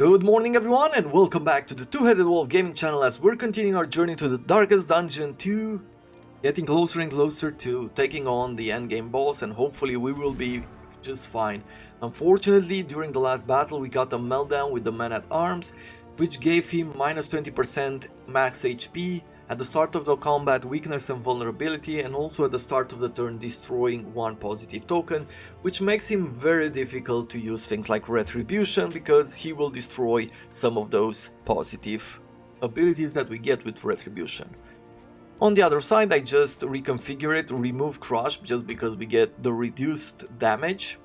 Good morning everyone and welcome back to the Two-Headed Wolf Gaming channel as we're continuing our journey to the Darkest Dungeon to getting closer and closer to taking on the endgame boss, and hopefully we will be just fine. Unfortunately, during the last battle we got a meltdown with the Man-at-Arms, which gave him minus 20% max HP, at the start of the combat weakness and vulnerability, and also at the start of the turn destroying one positive token, which makes him very difficult to use things like Retribution because he will destroy some of those positive abilities that we get with Retribution. On the other side, I just reconfigure it, remove Crush just because we get the reduced damage,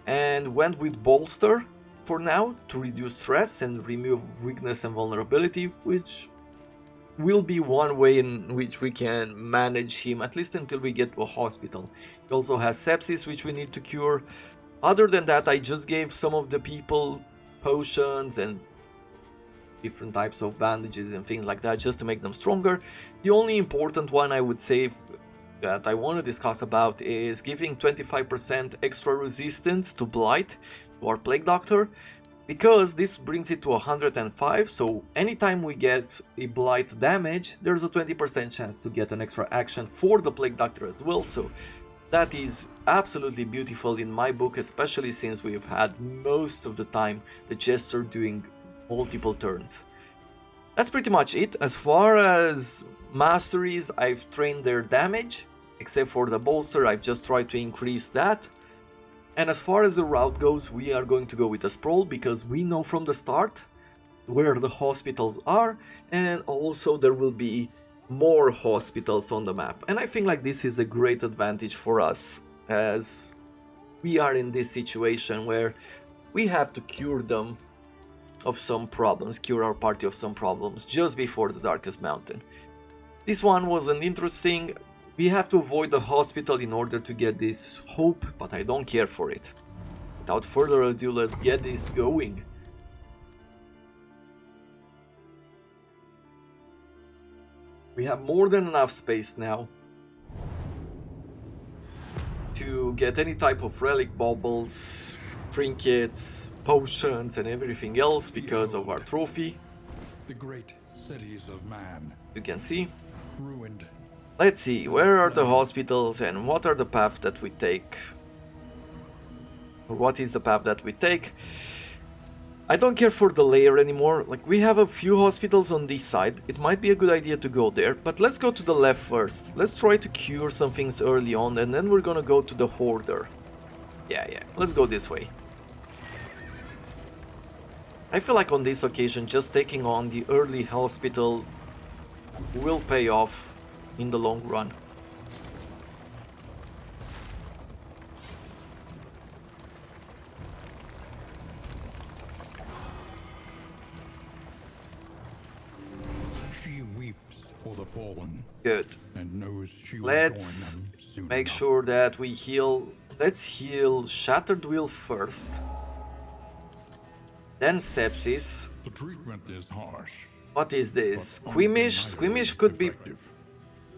and went with Bolster for now to reduce stress and remove weakness and vulnerability, which will be one way in which we can manage him, at least until we get to a hospital. He also has sepsis, which we need to cure. Other than that, I just gave some of the people potions and different types of bandages and things like that just to make them stronger. The only important one I would say that I want to discuss about is giving 25% extra resistance to Blight to our Plague Doctor, because this brings it to 105, so anytime we get a Blight damage, there's a 20% chance to get an extra action for the Plague Doctor as well, so that is absolutely beautiful in my book, especially since we've had most of the time the Jester doing multiple turns. That's pretty much it. As far as masteries, I've trained their damage, except for the bolster, I've just tried to increase that. And as far as the route goes, we are going to go with a Sprawl because we know from the start where the hospitals are, and also there will be more hospitals on the map. And I think like this is a great advantage for us, as we are in this situation where we have to cure them of some problems, cure our party of some problems just before the Darkest Mountain. This one wasn't interesting. We have to avoid the hospital in order to get this hope, but I don't care for it. Without further ado, let's get this going. We have more than enough space now to get any type of relic baubles, trinkets, potions and everything else because of our trophy. The great cities of man, You can see. ruined. Let's see, where are the hospitals and what are the paths that we take? Or what is the path that we take? I don't care for the layer anymore. Like, we have a few hospitals on this side. It might be a good idea to go there, but let's go to the left first. Let's try to cure some things early on, and then we're gonna go to the Hoarder. Yeah, let's go this way. I feel like on this occasion, just taking on the early hospital will pay off in the long run. She weeps for the fallen Good. and knows she will Let's join them soon make enough. sure that we heal. Let's heal Shattered Will first. Then Sepsis. The treatment is harsh. What is this? but Squeamish? undeniably Squeamish could be... effective.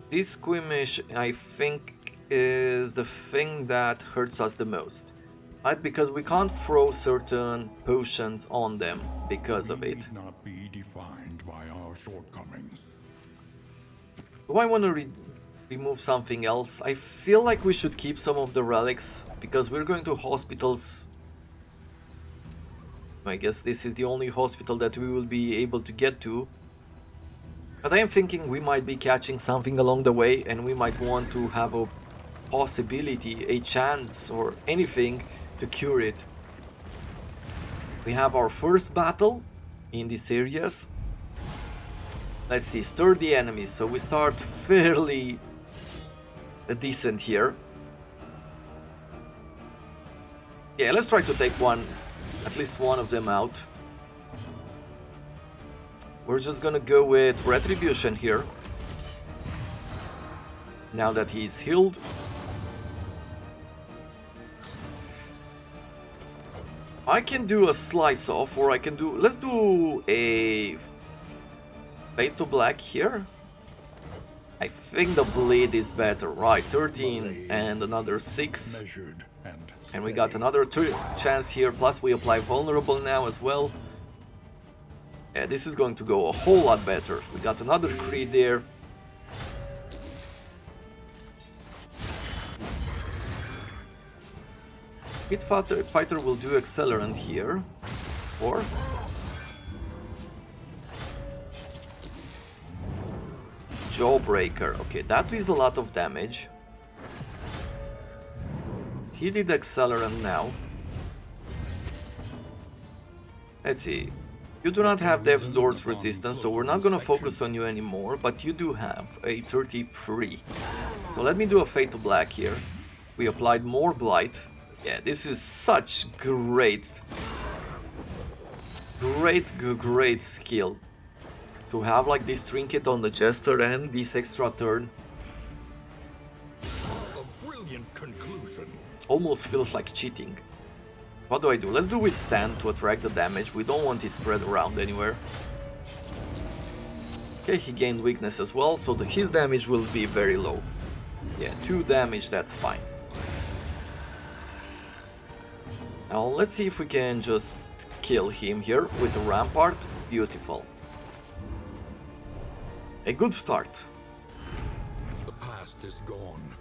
This Squeamish, I think, is the thing that hurts us the most. Right? Because we can't throw certain potions on them because of We it. need not be defined by our shortcomings. Do I want to remove something else? I feel like we should keep some of the relics, because we're going to hospitals. I guess this is the only hospital that we will be able to get to. But I am thinking we might be catching something along the way, and we might want to have a possibility, a chance or anything to cure it. We have our first battle in these areas. Let's see, stir the enemies, so we start fairly decent here. Yeah, let's try to take at least one of them out. We're just gonna go with Retribution here. Now that he's healed. I can do a slice off, or I can do... Let's do a Fade to Black here. I think the bleed is better, right? 13 and another 6. Measured and And we got another chance here, plus we apply vulnerable now as well. Yeah, this is going to go a whole lot better. We got another crit there. Pit Fighter will do Accelerant here. Or... Jawbreaker. Okay, that is a lot of damage. He did Accelerant now. Let's see. You do not have Death's Door's resistance, so we're not gonna focus on you anymore, but you do have a 33. So let me do a Fade to Black here. We applied more Blight. Yeah, this is such great skill. To have like this trinket on the Jester and this extra turn. A brilliant conclusion. Almost feels like cheating. What do I do? Let's do Withstand to attract the damage. We don't want it spread around anywhere. Okay, he gained weakness as well, so his damage will be very low. Yeah, 2 damage, that's fine. Now let's see if we can just kill him here with a Rampart. Beautiful. A good start. The past is gone.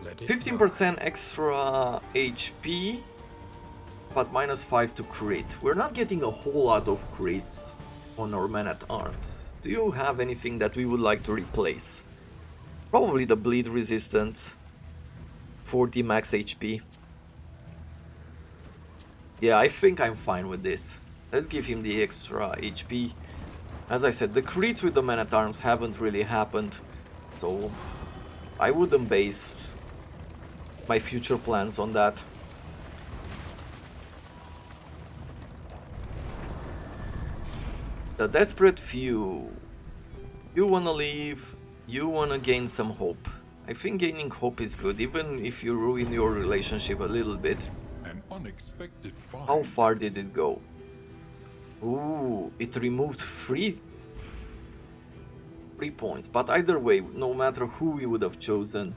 Let it 15% extra HP, but -5 to crit. We're not getting a whole lot of crits on our Man-at-Arms. Do you have anything that we would like to replace? Probably the bleed resistance, 40 max HP. Yeah, I think I'm fine with this. Let's give him the extra HP. As I said, the crits with the Man-at-Arms haven't really happened, so I wouldn't base my future plans on that. The Desperate Few. You wanna leave, you wanna gain some hope. I think gaining hope is good, even if you ruin your relationship a little bit. An unexpected find. How far did it go? Ooh, it removed 3 points, but either way, no matter who we would have chosen,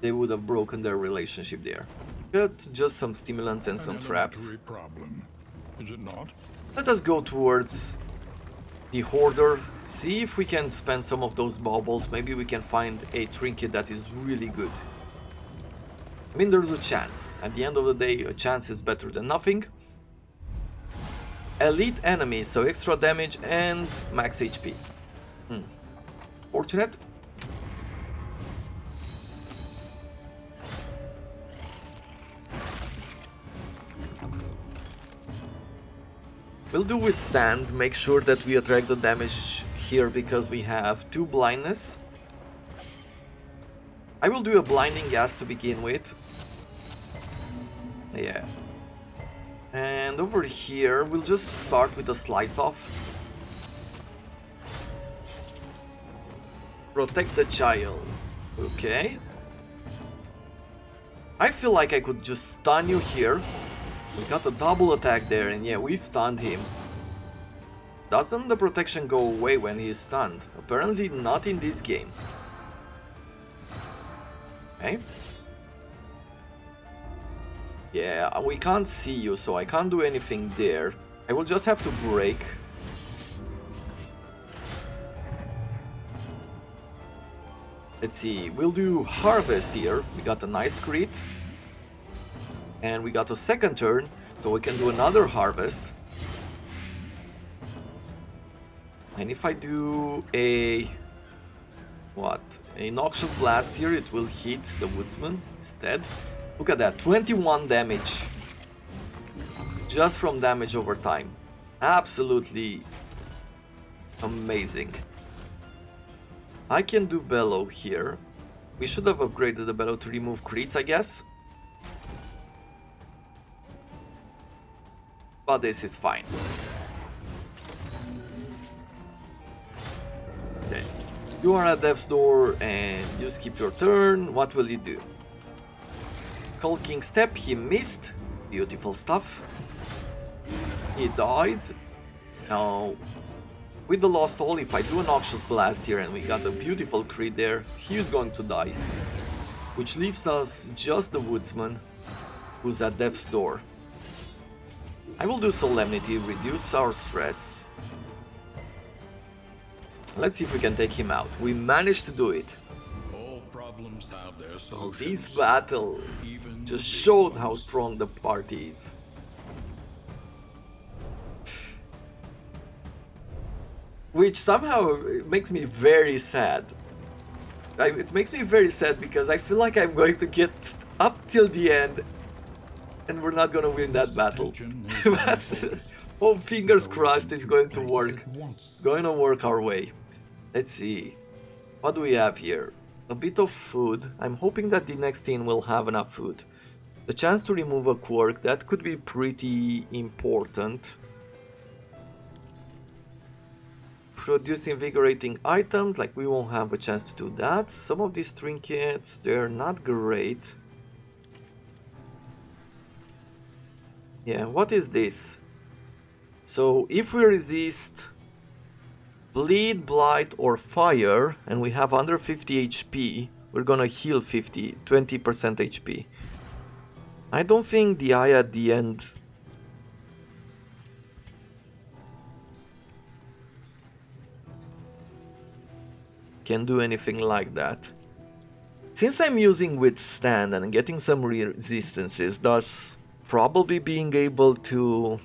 they would have broken their relationship there. But just some stimulants and some traps. Elementary problem, is it not? Let us go towards the Hoarder, see if we can spend some of those baubles. Maybe we can find a trinket that is really good. I mean, there's a chance. At the end of the day, a chance is better than nothing. Elite enemy, so extra damage and max HP. Fortunate. We'll do Withstand, make sure that we attract the damage here because we have 2 blindness. I will do a blinding gas to begin with. Yeah. And over here, we'll just start with a slice off. Protect the child. Okay. I feel like I could just stun you here. We got a double attack there, and yeah, we stunned him. Doesn't the protection go away when he's stunned? Apparently not in this game. Okay. Yeah, we can't see you, so I can't do anything there. I will just have to break. Let's see, we'll do Harvest here. We got a nice crit. And we got a second turn, so we can do another Harvest. And if I do a... what? A Noxious Blast here, it will hit the Woodsman instead. Look at that, 21 damage. Just from damage over time. Absolutely amazing. I can do Bellow here. We should have upgraded the Bellow to remove crits, I guess. But this is fine. Okay. You are at Death's Door and you skip your turn. What will you do? Skulking Step, he missed. Beautiful stuff. He died. Now, with the Lost Soul, if I do a Noxious Blast here and we got a beautiful crit there, he is going to die. Which leaves us just the Woodsman, who's at Death's Door. I will do Solemnity, reduce our stress. Let's see if we can take him out. We managed to do it. All problems have their Well, solutions. this battle Even just the big showed how ones. strong the party is. Which somehow makes me very sad. It makes me very sad because I feel like I'm going to get up till the end and we're not gonna win that battle. Tension is But unfocused. oh, fingers So we crossed can it's keep going to pace work. at once. It's going to work our way. Let's see. What do we have here? A bit of food. I'm hoping that the next team will have enough food. The chance to remove a quirk, that could be pretty important. Produce invigorating items, like we won't have a chance to do that. Some of these trinkets, they're not great. Yeah, what is this? So if we resist bleed, blight or fire and we have under 50 HP, we're gonna heal 20% HP. I don't think the eye at the end can do anything like that. Since I'm using withstand and getting some resistances, thus probably being able to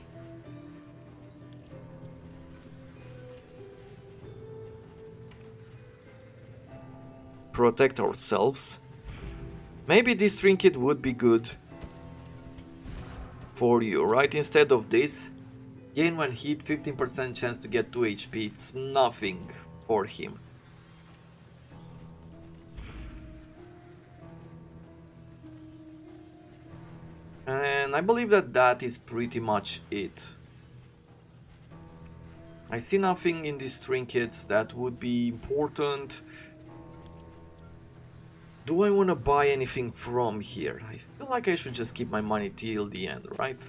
protect ourselves, maybe this trinket would be good for you, right? Instead of this, gain one hit, 15% chance to get 2 HP, it's nothing for him. And I believe that that is pretty much it. I see nothing in these trinkets that would be important. Do I want to buy anything from here? I feel like I should just keep my money till the end, right?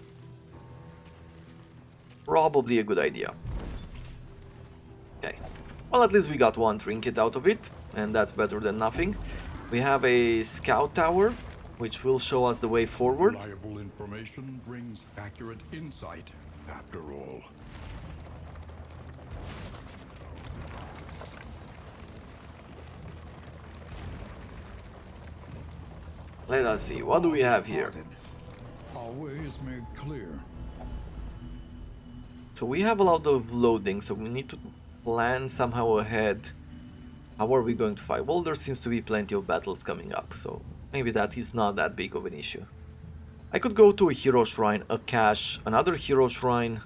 Probably a good idea. Okay. Well, at least we got one trinket out of it, and that's better than nothing. We have a scout tower, which will show us the way forward. Reliable information brings accurate insight, after all. Let us see, what do we have here? Our way is made clear. So we have a lot of loading, so we need to plan somehow ahead. How are we going to fight? Well, there seems to be plenty of battles coming up, so maybe that is not that big of an issue. I could go to a hero shrine, a cache, another hero shrine,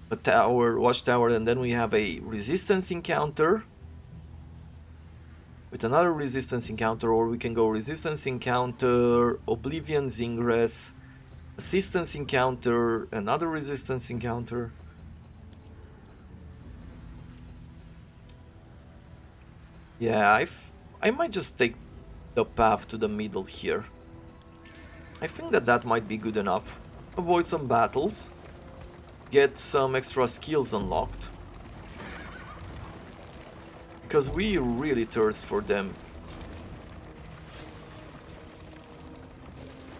a tower, watchtower, and then we have a resistance encounter with another resistance encounter, or we can go resistance encounter, Oblivion's Ingress, assistance encounter, another resistance encounter. Yeah, I might just take the path to the middle here. I think that that might be good enough. Avoid some battles, get some extra skills unlocked, because we really thirst for them.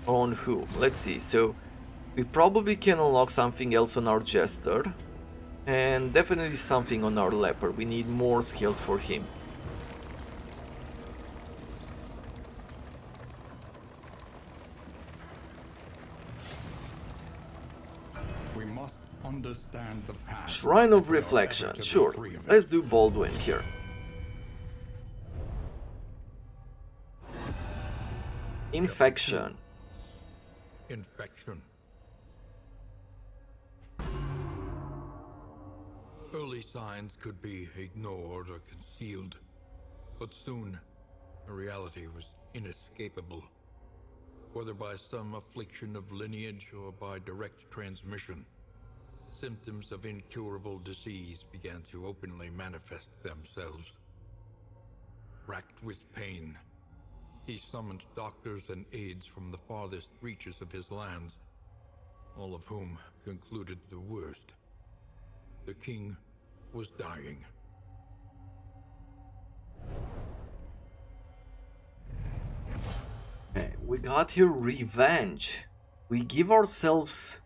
On who? Let's see. So we probably can unlock something else on our Jester, and definitely something on our Leper. We need more skills for him. We must understand the past. Shrine of if we are ever Reflection. to be Sure. free of it. Let's do Baldwin here. Infection. Infection. Early signs could be ignored or concealed, but soon the reality was inescapable. Whether by some affliction of lineage or by direct transmission, symptoms of incurable disease began to openly manifest themselves. Racked with pain, he summoned doctors and aides from the farthest reaches of his lands, all of whom concluded the worst. The king was dying. Okay, we got here revenge. we give ourselves...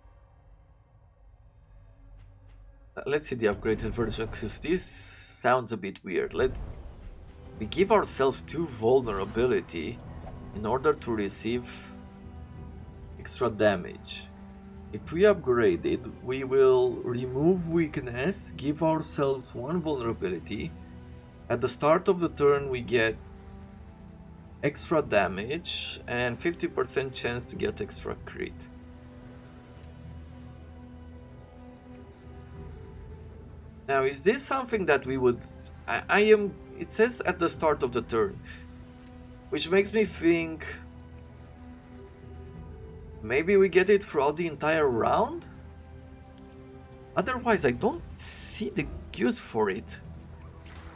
let's see the upgraded version, because this sounds a bit weird. We give ourselves 2 vulnerability in order to receive extra damage. If we upgrade it, we will remove weakness, give ourselves 1 vulnerability. At the start of the turn we get extra damage and 50% chance to get extra crit. Now, is this something that we would... it says at the start of the turn, which makes me think maybe we get it throughout the entire round? Otherwise, I don't see the use for it.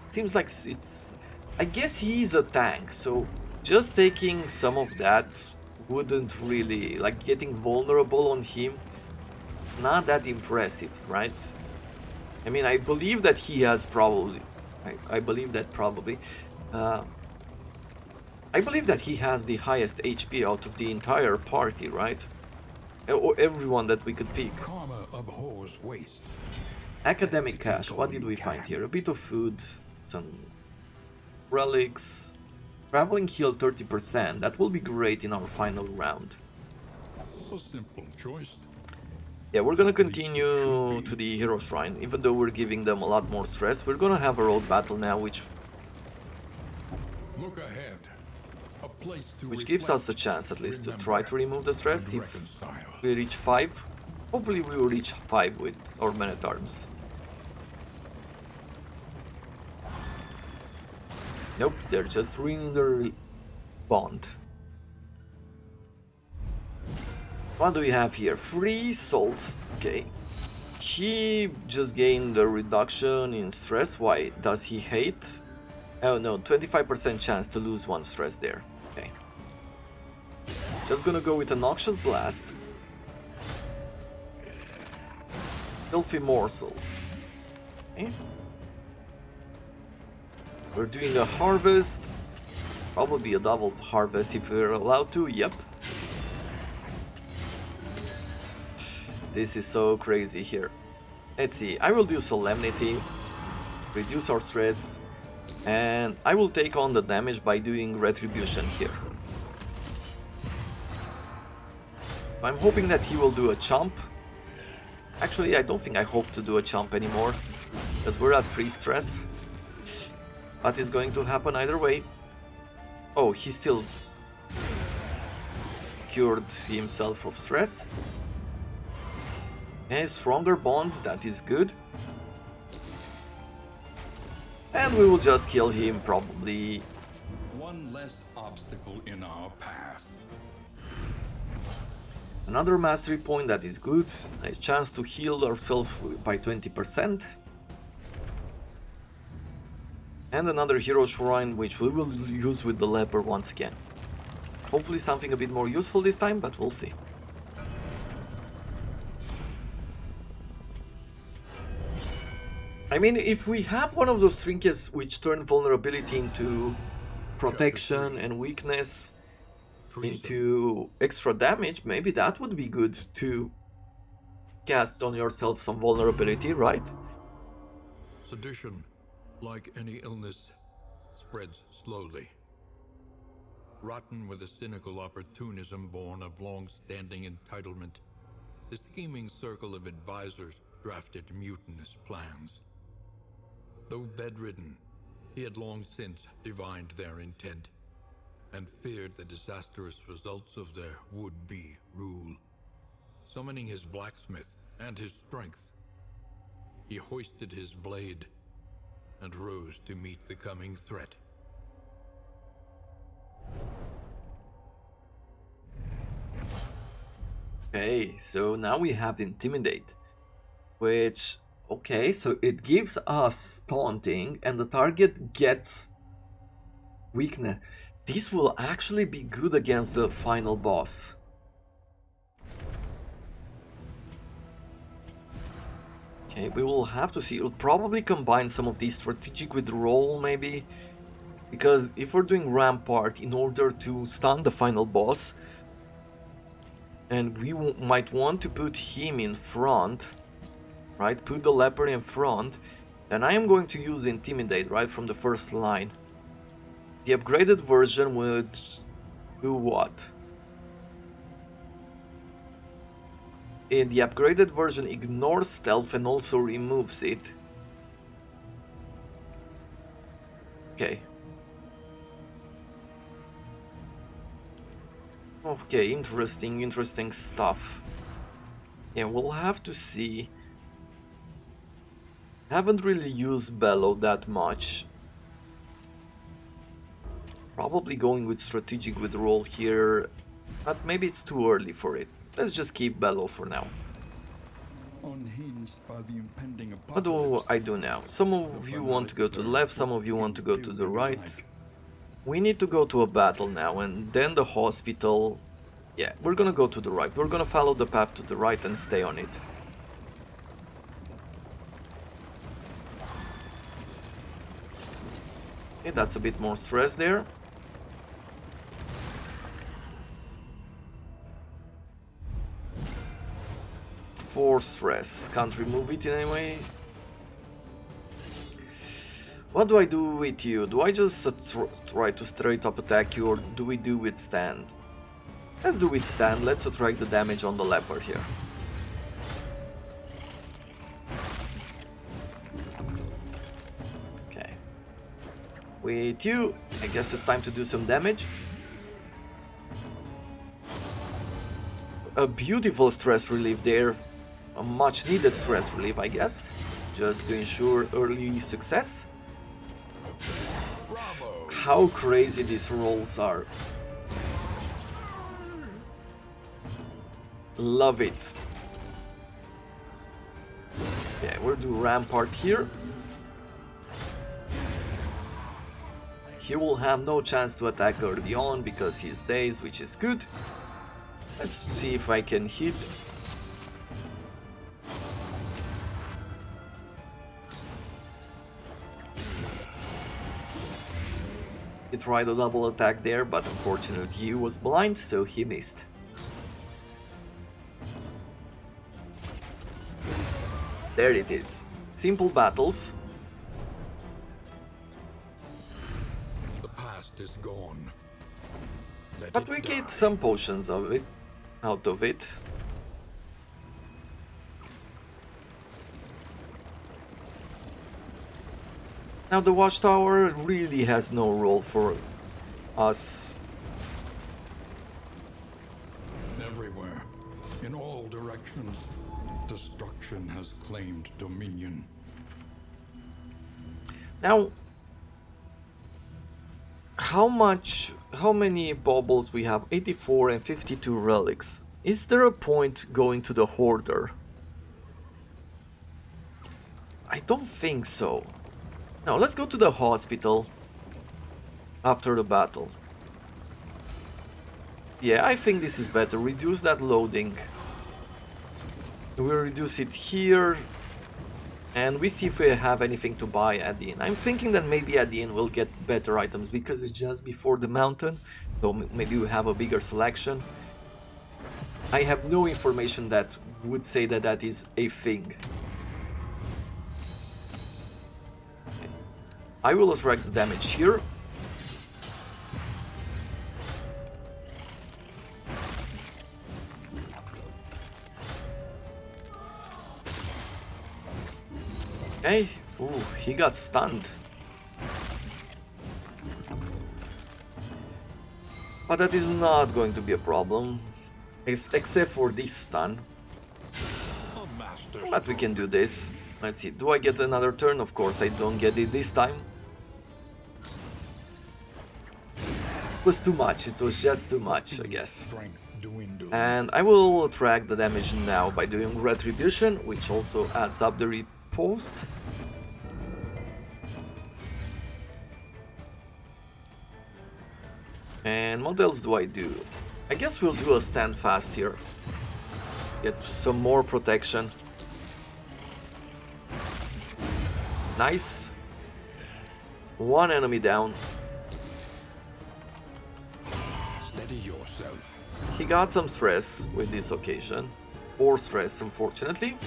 Seems like it's... I guess he is a tank, so just taking some of that wouldn't really... like, getting vulnerable on him, it's not that impressive, right? I mean, I believe that he has probably... I believe that probably... I believe that he has the highest HP out of the entire party, right? Or everyone that we could pick. Karma abhors waste. Academic cache, what did we find here? A bit of food, some relics, traveling heal 30%, that will be great in our final round. A simple choice. Yeah, we're gonna continue to the Hero Shrine, even though we're giving them a lot more stress. We're gonna have a road battle now, which Look ahead. A place to gives us a chance at least to try to remove the stress. If we reach 5, hopefully we will reach 5 with our men-at-arms. Nope, they're just ruining their bond. What do we have here? 3 souls. Okay. He just gained a reduction in stress. Why? Does he hate? Oh no, 25% chance to lose 1 stress there. Okay. Just gonna go with a Noxious Blast. Filthy Morsel. Okay. We're doing a harvest. Probably a double harvest if we're allowed to. Yep. This is so crazy here. Let's see. I will do Solemnity. Reduce our stress. And I will take on the damage by doing Retribution here. I'm hoping that he will do a chomp. Actually, I don't think I hope to do a chomp anymore, because we're at 3 stress. But it's going to happen either way. Oh, he still cured himself of stress. And stronger bond, that is good. And we will just kill him, probably. One less obstacle in our path. Another mastery point, that is good. A chance to heal ourselves by 20%. And another Hero Shrine, which we will use with the leper once again. Hopefully something a bit more useful this time, but we'll see. I mean, if we have one of those trinkets which turn vulnerability into protection and weakness into extra damage, maybe that would be good to cast on yourself some vulnerability, right? Sedition, like any illness, spreads slowly. Rotten with a cynical opportunism born of long-standing entitlement, the scheming circle of advisors drafted mutinous plans. Though bedridden, he had long since divined their intent and feared the disastrous results of their would-be rule. Summoning his blacksmith and his strength, he hoisted his blade and rose to meet the coming threat. Okay, so now we have Intimidate, which, okay, so it gives us taunting and the target gets weakness. This will actually be good against the final boss. Okay, we will have to see. We'll probably combine some of these strategic with roll, maybe. Because if we're doing Rampart in order to stun the final boss, And we might want to put him in front, right? Put the leopard in front. And I am going to use Intimidate right from the first line. The upgraded version would do what? In the upgraded version ignores stealth and also removes it. Okay. Okay, interesting stuff. Yeah, we'll have to see. Haven't really used Bellow that much. Probably going with strategic withdrawal here, but maybe it's too early for it. Let's just keep Bellow for now. Unhinged by the impending What do I do now? Some of you want to go to the left, some of you want to go to the right. We need to go to a battle now, and then the hospital. Yeah, we're gonna go to the right. We're gonna follow the path to the right and stay on it. Okay, that's a bit more stress there. For stress. Can't remove it anyway. What do I do with you? Do I just try to straight up attack you, or do we do withstand? Let's do withstand. Let's subtract the damage on the leopard here. Okay. With you, I guess it's time to do some damage. A beautiful stress relief there. A much needed stress relief, I guess. Just to ensure early success. Bravo! How crazy these rolls are. Love it. Okay, we'll do Rampart here. He will have no chance to attack early on because he's dazed, which is good. Let's see if I can hit. He tried a double attack there, but unfortunately he was blind, so he missed. There it is. Simple battles. The past is gone. Let But it we die. get some potions out of it. Now the watchtower really has no role for us. Everywhere, in all directions, destruction has claimed dominion. Now, how many baubles we have? 84 and 52 relics. Is there a point going to the hoarder? I don't think so. Now let's go to the hospital after the battle. Yeah, I think this is better. Reduce that loading. We'll reduce it here. And we see if we have anything to buy at the inn. I'm thinking that maybe at the inn we'll get better items because it's just before the mountain. So maybe we have a bigger selection. I have no information that would say that that is a thing. I will extract the damage here. Okay. Ooh, he got stunned. But that is not going to be a problem. Except for this stun. A master But we can do this. Let's see, do I get another turn? Of course I don't get it this time. It was too much, it was just too much, I guess. strength dwindles. And I will track the damage now by doing Retribution, which also adds up the riposte. And what else do I do? I guess we'll do a stand fast here. Get some more protection. Nice. One enemy down. Steady yourself. He got some stress with this occasion. 4 stress, unfortunately.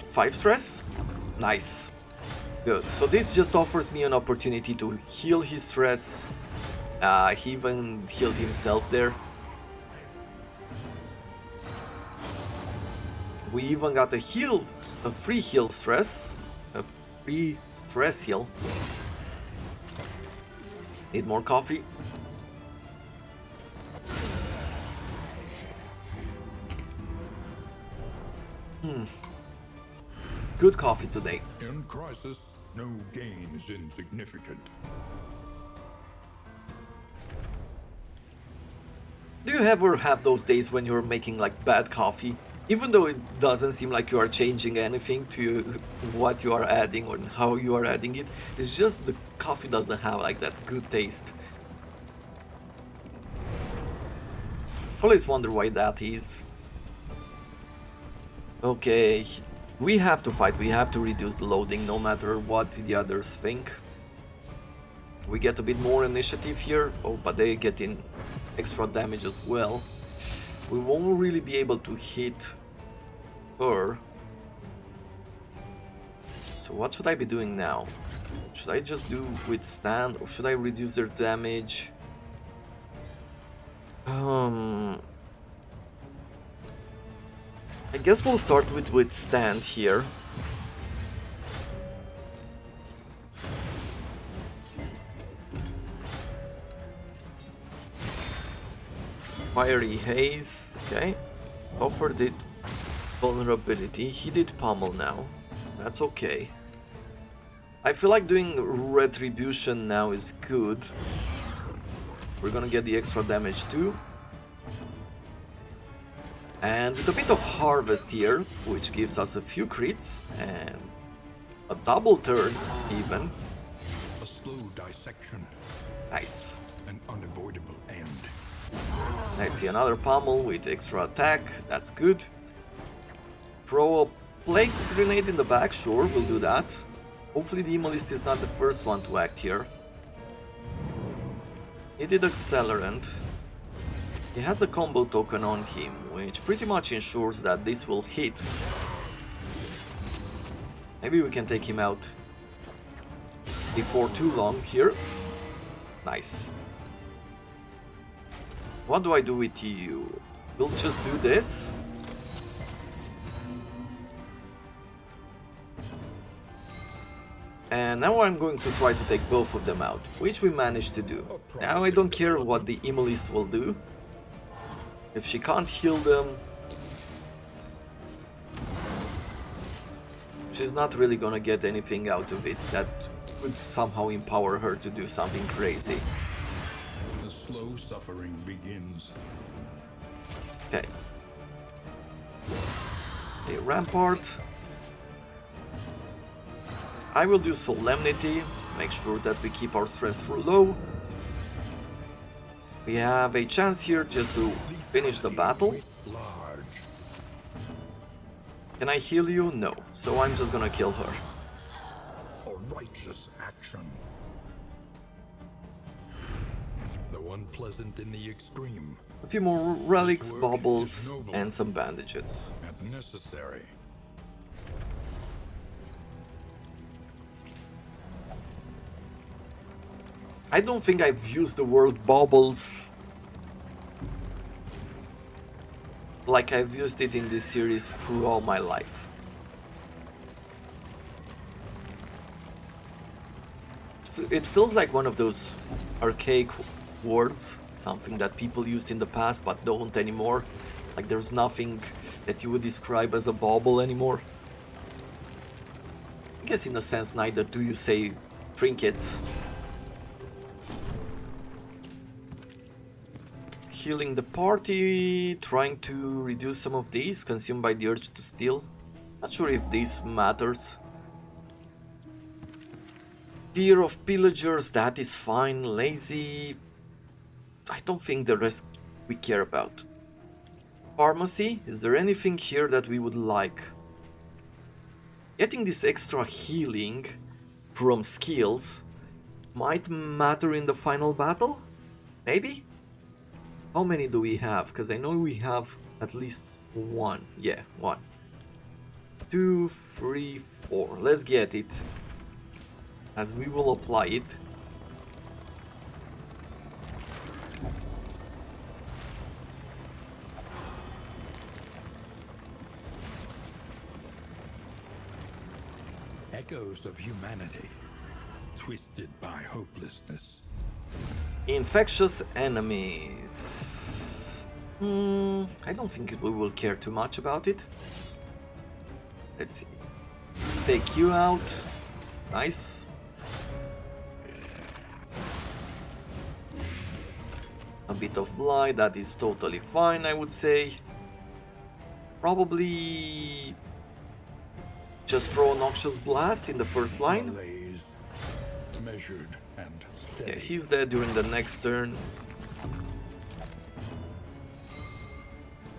Five stress? Nice. Good. So this just offers me an opportunity to heal his stress. He even healed himself there. We even got a heal, a free heal stress. A free stress heal. Need more coffee. Good coffee today. In crisis, no gain is insignificant. Do you ever have those days when you're making like bad coffee? Even though it doesn't seem like you are changing anything to what you are adding or how you are adding it, it's just the coffee doesn't have like that good taste. Always wonder why that is. Okay, we have to fight, we have to reduce the loading no matter what the others think. We get a bit more initiative here, oh, but they get in extra damage as well. We won't really be able to hit her. So what should I be doing now? Should I just do withstand or should I reduce their damage? I guess we'll start with withstand here. Fiery Haze, okay. Offer did vulnerability, he did pummel now. That's okay. I feel like doing retribution now is good. We're gonna get the extra damage too. And with a bit of harvest here, which gives us a few crits and a double turn even. A slow dissection. Nice. An unavoidable end. I see another pummel with extra attack, that's good. Throw a plague grenade in the back, sure, we'll do that. Hopefully the Immolist is not the first one to act here. He did Accelerant. He has a combo token on him, which pretty much ensures that this will hit. Maybe we can take him out before too long here. Nice. What do I do with you? We'll just do this. And now I'm going to try to take both of them out, which we managed to do. Now I don't care what the Immolist will do. If she can't heal them, she's not really gonna get anything out of it that would somehow empower her to do something crazy. The slow suffering begins. Okay. A Rampart. I will do Solemnity, make sure that we keep our stress low. We have a chance here just to finish the battle. Large. Can I heal you? No. So I'm just gonna kill her. A righteous action. The one pleasant in the extreme. A few more relics, This work baubles, is noble. and some bandages. And necessary. I don't think I've used the word baubles like I've used it in this series through all my life. It feels like one of those archaic words, something that people used in the past but don't anymore. Like there's nothing that you would describe as a bauble anymore. I guess in a sense neither do you say trinkets. Healing the party, trying to reduce some of these, consumed by the urge to steal. Not sure if this matters. Fear of pillagers, that is fine. Lazy, I don't think the rest we care about. Pharmacy, is there anything here that we would like? Getting this extra healing from skills might matter in the final battle? Maybe? How many do we have? Because I know we have at least one. Yeah, one. 2, 3, 4. Let's get it. As we will apply it. Echoes of humanity, twisted by hopelessness. Infectious enemies. I don't think we will care too much about it. Let's see. Take you out. Nice. A bit of blight, that is totally fine, I would say. Probably just throw a Noxious Blast in the first line. Malaise, measured and steady. Yeah, he's dead during the next turn.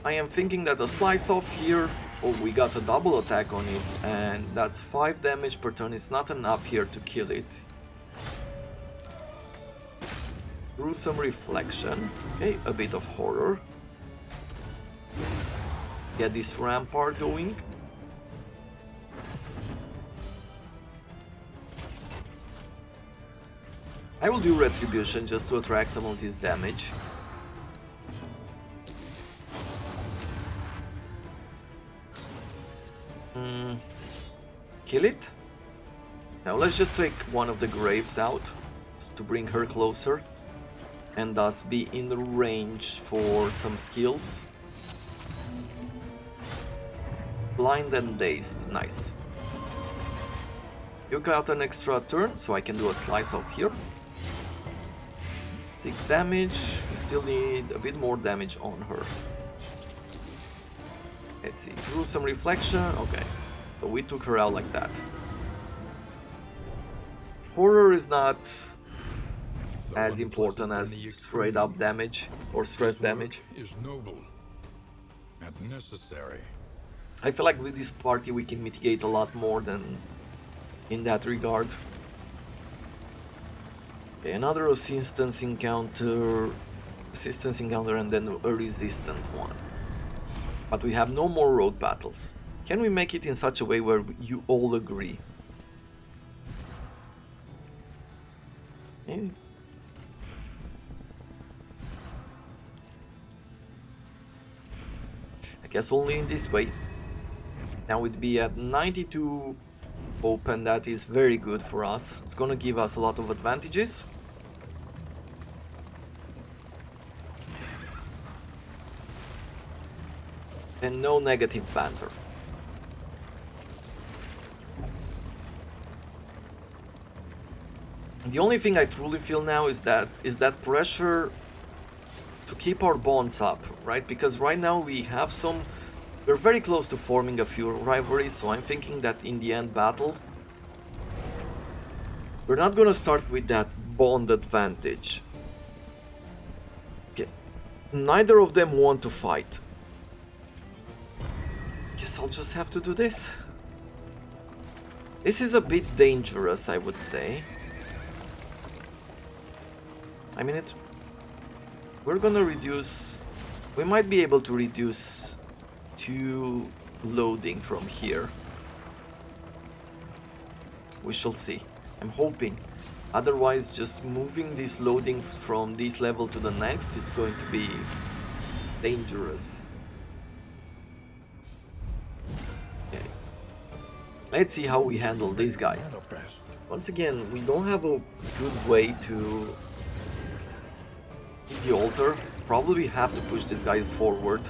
I am thinking that a Slice Off here, oh, we got a double attack on it, and that's 5 damage per turn. It's not enough here to kill it. Gruesome Reflection. Okay, a bit of horror. Get this Rampart going. I will do Retribution just to attract some of this damage. Kill it? Now let's just take one of the graves out to bring her closer and thus be in the range for some skills. Blind and Dazed, nice. You got an extra turn, so I can do a Slice Off here. 6 damage, we still need a bit more damage on her. Let's see, Gruesome Reflection, okay. So we took her out like that. Horror is not as important as straight up damage or stress damage. Is noble and necessary. I feel like with this party we can mitigate a lot more than in that regard. Okay, another resistance encounter, and then a resistant one. But we have no more road battles. Can we make it in such a way where you all agree? Maybe. I guess only in this way. Now we'd be at 92 open, that is very good for us. It's gonna give us a lot of advantages. And no negative banter. The only thing I truly feel now is that pressure to keep our bonds up, right? Because right now we have some... We're very close to forming a few rivalries, so I'm thinking that in the end battle, we're not gonna start with that bond advantage. Okay. Neither of them want to fight. Guess I'll just have to do this. This is a bit dangerous, I would say. I mean, we're gonna reduce... We might be able to reduce 2 loading from here. We shall see. I'm hoping. Otherwise, just moving this loading from this level to the next, it's going to be dangerous. Okay. Let's see how we handle this guy. Once again, we don't have a good way to hit the altar. Probably have to push this guy forward.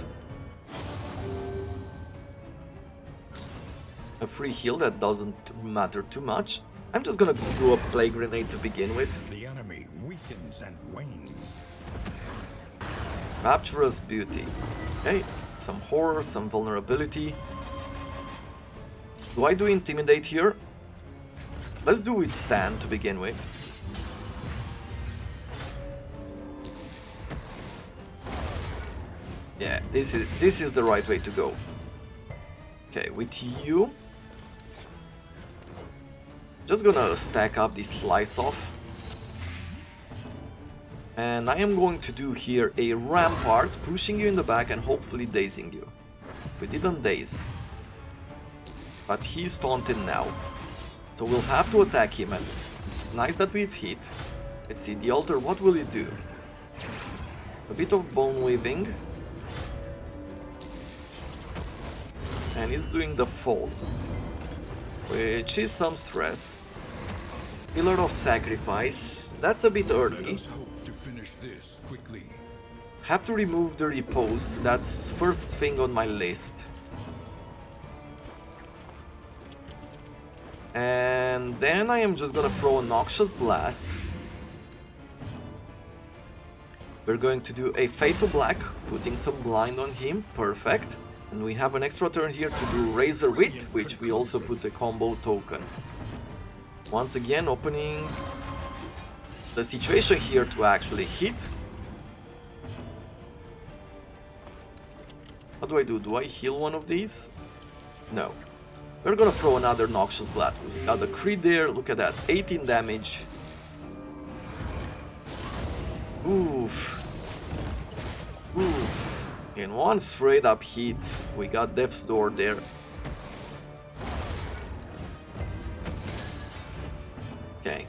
A free heal that doesn't matter too much. I'm just gonna do a Plague Grenade to begin with. The enemy weakens and wanes. Rapturous Beauty. Okay, some horror, some vulnerability. Do I do Intimidate here? Let's do Withstand to begin with. Yeah, this is the right way to go. Okay, with you, Just gonna stack up this slice off. And I am going to do here a rampart, pushing you in the back and hopefully dazing you. We didn't daze. But he's taunted now. So we'll have to attack him, and it's nice that we've hit. Let's see, the altar, what will it do? A bit of bone weaving. And he's doing the fall, which is some stress. Pillar of Sacrifice, that's a bit early. Have to remove the riposte, that's first thing on my list. And then I am just gonna throw a Noxious Blast. We're going to do a Fade to Black, putting some blind on him, perfect. And we have an extra turn here to do Razor Wit, which we also put a combo token. Once again, opening the situation here to actually hit. What do I do? Do I heal one of these? No. We're gonna throw another Noxious Blast. We've got a crit there, look at that, 18 damage. Oof. Oof. In one straight up hit, we got Death's Door there. Okay.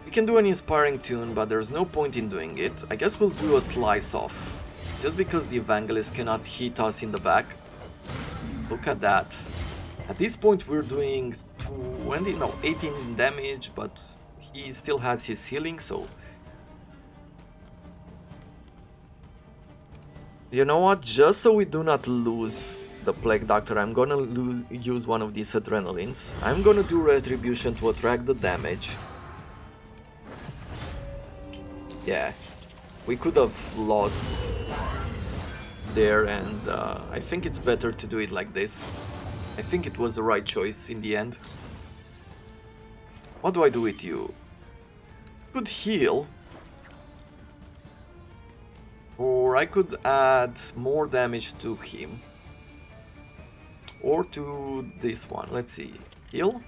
We can do an Inspiring Tune, but there's no point in doing it. I guess we'll do a Slice Off. Just because the Evangelist cannot hit us in the back. Look at that. At this point we're doing 18 damage, but he still has his healing, so... You know what? Just so we do not lose the Plague Doctor, I'm gonna use one of these Adrenalines. I'm gonna do Retribution to attract the damage. Yeah. We could have lost there, and I think it's better to do it like this. I think it was the right choice in the end. What do I do with you? Could heal. Or I could add more damage to him. Or to this one. Let's see. Heal?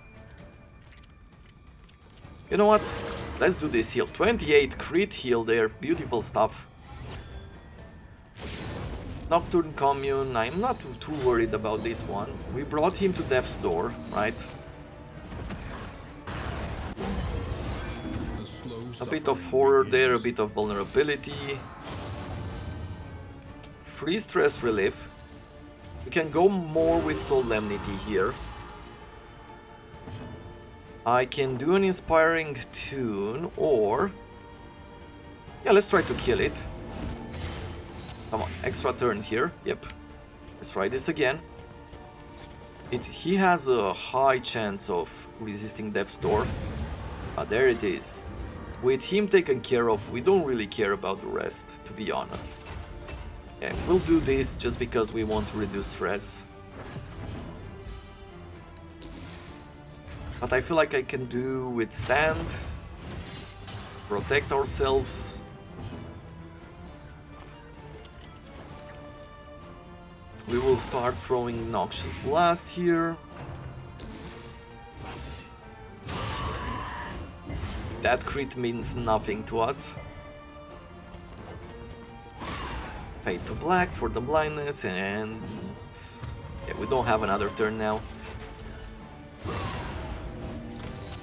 You know what? Let's do this heal. 28 crit heal there. Beautiful stuff. Nocturne Commune. I'm not too worried about this one. We brought him to Death's Door, right? A bit of horror there, a bit of vulnerability. Free stress relief. We can go more with Solemnity here. I can do an Inspiring Tune, or... Yeah, let's try to kill it. Come on, extra turn here. Yep. Let's try this again. He has a high chance of resisting Death's Door. Ah, there it is. With him taken care of, we don't really care about the rest, to be honest. Yeah, we'll do this just because we want to reduce stress. But I feel like I can do withstand, protect ourselves. We will start throwing Noxious Blast here. That crit means nothing to us. Fade to Black for the blindness, and yeah, we don't have another turn now.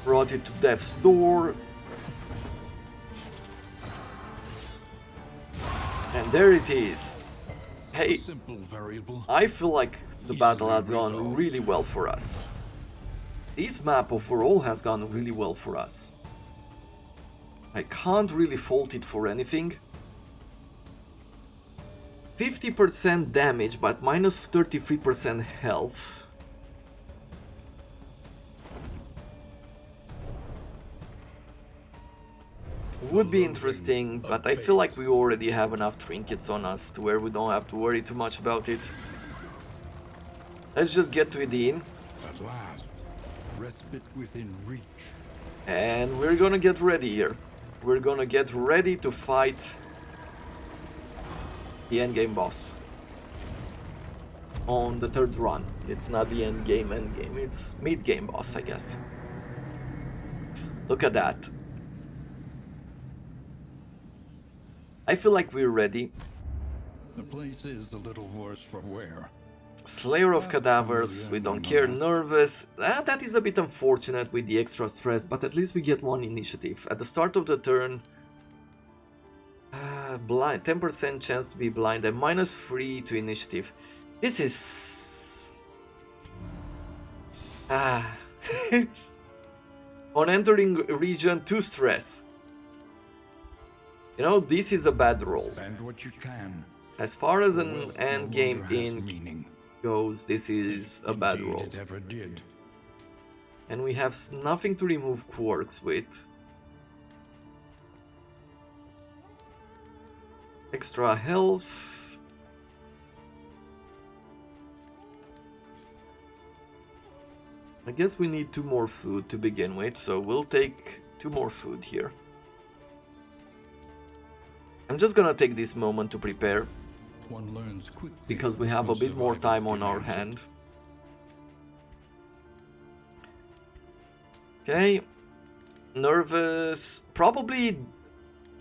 Brought it to Death's Door. And there it is. Hey, I feel like the battle has gone really well for us. This map overall has gone really well for us. I can't really fault it for anything. 50% damage, but minus 33% health. Would be interesting, but I feel like we already have enough trinkets on us to where we don't have to worry too much about it. Let's just get to the inn. At last, respite within reach. And we're gonna get ready here. We're gonna get ready to fight the endgame boss. on the third run. It's not the end game, it's mid-game boss, I guess. Look at that. I feel like we're ready. The place is a little worse for wear. Slayer of Cadavers, we don't care. Nervous, that is a bit unfortunate with the extra stress, but at least we get one initiative. At the start of the turn, blind, 10% chance to be blind and -3 to initiative. This is... it's... On entering region, 2 stress. You know, this is a bad roll. Spend what you can. As far as an Wealth end no game longer has in meaning. goes, this is a bad Indeed roll. it ever did. And we have nothing to remove quirks with. Extra health. I guess we need 2 more food to begin with, so we'll take 2 more food here. I'm just gonna take this moment to prepare, One learns quickly because we have a when bit more survival time on our demands it. hand. Okay. Nervous. Probably,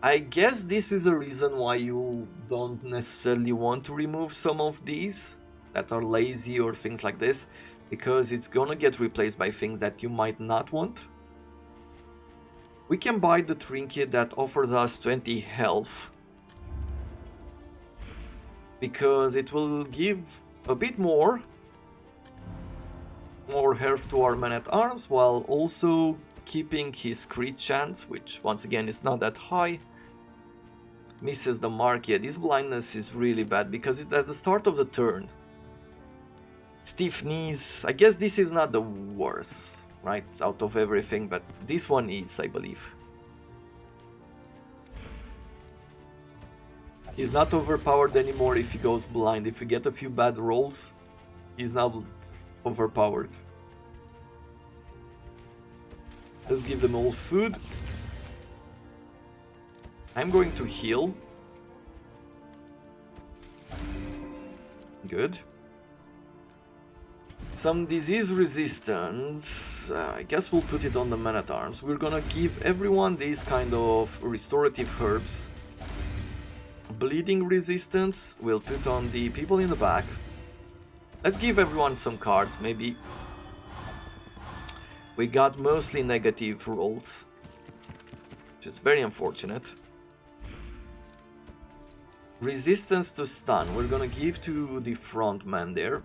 I guess this is a reason why you don't necessarily want to remove some of these that are lazy or things like this, because it's gonna get replaced by things that you might not want. We can buy the trinket that offers us 20 health, because it will give a bit more health to our man-at-arms, while also keeping his crit chance, which once again is not that high. Misses the mark. Yeah, this blindness is really bad because it's at the start of the turn. Stiff knees, I guess this is not the worst, right, out of everything, but this one is, I believe. He's not overpowered anymore if he goes blind. If we get a few bad rolls, he's not overpowered. Let's give them all food. I'm going to heal. Good. Some disease resistance. I guess we'll put it on the man-at-arms. We're gonna give everyone these kind of restorative herbs. Bleeding resistance we'll put on the people in the back. Let's give everyone some cards, maybe. We got mostly negative rolls, which is very unfortunate. Resistance to stun we're gonna give to the front man there.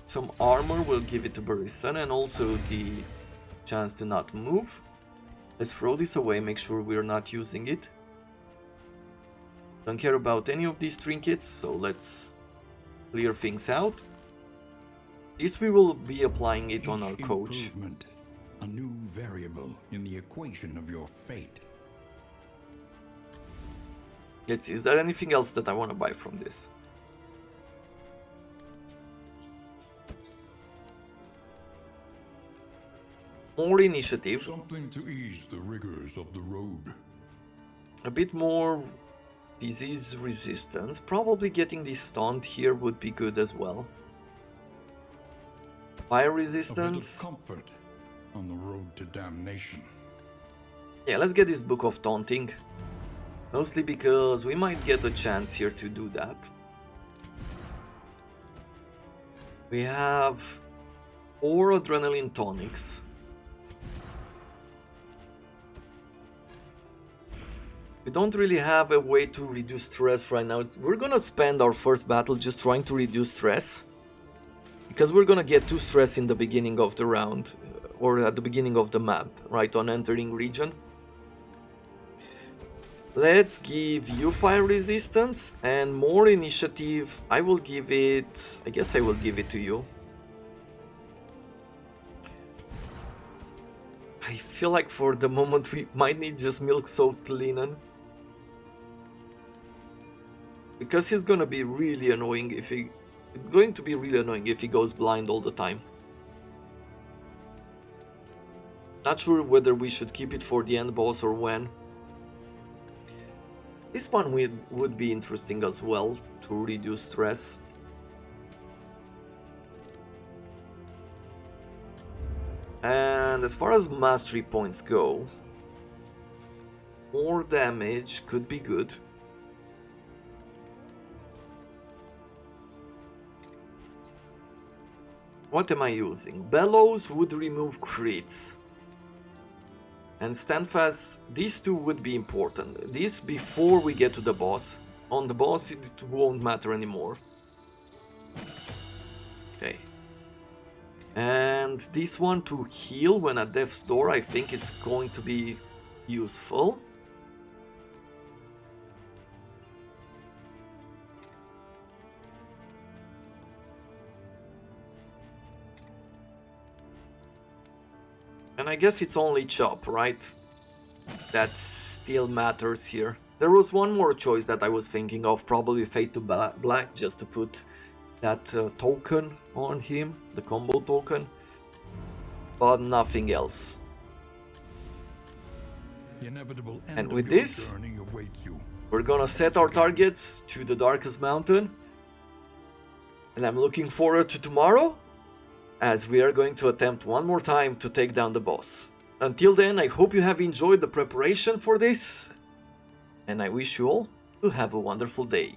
Some armor we'll give it to Barisan, and also the chance to not move. Let's throw this away, make sure we're not using it. Don't care about any of these trinkets, so let's clear things out. This we will be applying it on our Each coach. improvement, a new variable in the equation of your fate. Let's see, is there anything else that I want to buy from this? More initiative, Something to ease the rigors of the road. a bit more disease resistance. Probably getting this stunned here would be good as well. Fire A bit resistance. of comfort on the road to damnation. Yeah, let's get this Book of Taunting. Mostly because we might get a chance here to do that. We have 4 adrenaline tonics. We don't really have a way to reduce stress right now. We're gonna spend our first battle just trying to reduce stress, because we're gonna get 2 stress in the beginning of the round, or at the beginning of the map, right on entering region. Let's give you fire resistance and more initiative. I will give it... I guess I will give it to you. I feel like for the moment we might need just milk-soaked linen. Because he's gonna be really annoying if he... It's going to be really annoying if he goes blind all the time. Not sure whether we should keep it for the end boss or when. This one would be interesting as well, to reduce stress. And as far as mastery points go, more damage could be good. What am I using? Bellows would remove crits. And Standfast, these two would be important. This before we get to the boss. On the boss it won't matter anymore. Okay. And this one to heal when at death's door, I think it's going to be useful. And I guess it's only chop, right? That still matters here. There was one more choice that I was thinking of, probably Fade to Black, just to put that token on him, the combo token, but nothing else. The inevitable end And of with your this, journey awaits you. we're gonna set our targets to the Darkest Mountain. And I'm looking forward to tomorrow, as we are going to attempt one more time to take down the boss. Until then, I hope you have enjoyed the preparation for this, and I wish you all to have a wonderful day.